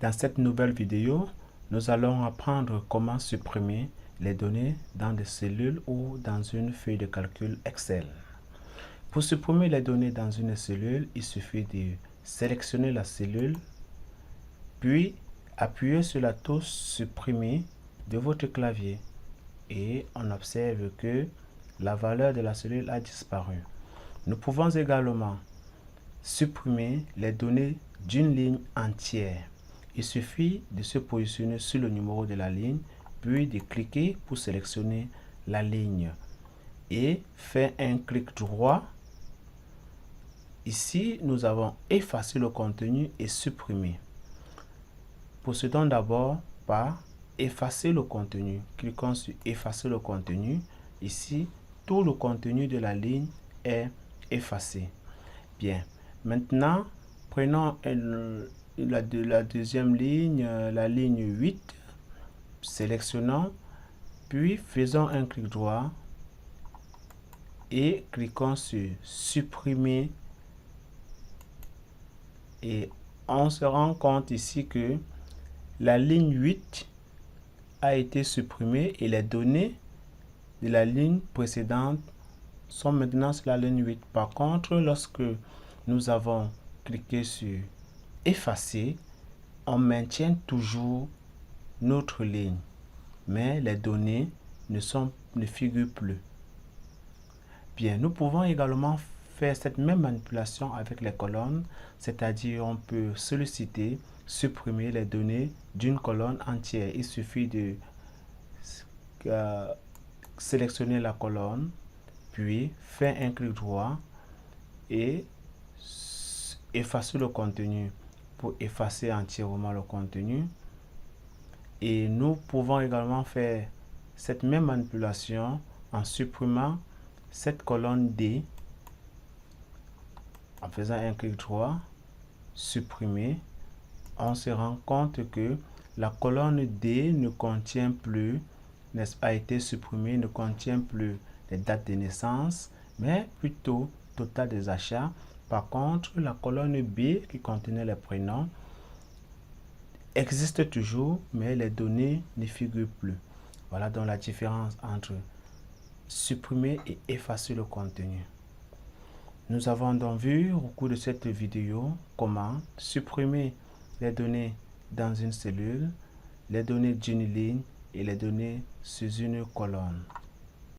Dans cette nouvelle vidéo, nous allons apprendre comment supprimer les données dans des cellules ou dans une feuille de calcul Excel. Pour supprimer les données dans une cellule, il suffit de sélectionner la cellule, puis appuyer sur la touche supprimer de votre clavier et on observe que la valeur de la cellule a disparu. Nous pouvons également supprimer les données d'une ligne entière. Il suffit de se positionner sur le numéro de la ligne, puis de cliquer pour sélectionner la ligne et faire un clic droit. Ici, nous avons effacé le contenu et supprimé. Procédons d'abord par effacer le contenu. Cliquons sur effacer le contenu. Ici, tout le contenu de la ligne est effacé. Bien. Maintenant, prenons la deuxième ligne, la ligne 8. Sélectionnons, puis faisons un clic droit et cliquons sur supprimer. Et on se rend compte ici que la ligne 8 a été supprimée et les données de la ligne précédente sont maintenant sur la ligne 8. Par contre, lorsque nous avons cliqué sur effacer, on maintient toujours notre ligne, mais les données ne figurent plus. Bien, nous pouvons également faire cette même manipulation avec les colonnes, c'est-à-dire on peut solliciter, supprimer les données d'une colonne entière. Il suffit de sélectionner la colonne, puis faire un clic droit et effacer le contenu pour effacer entièrement le contenu. Et nous pouvons également faire cette même manipulation en supprimant cette colonne D en faisant un clic droit, supprimer. On se rend compte que la colonne D ne contient plus, a été supprimée, ne contient plus les dates de naissance, mais plutôt total des achats. Par contre, la colonne B qui contenait les prénoms existe toujours, mais les données ne figurent plus. Voilà donc la différence entre supprimer et effacer le contenu. Nous avons donc vu au cours de cette vidéo comment supprimer les données dans une cellule, les données d'une ligne et les données sur une colonne.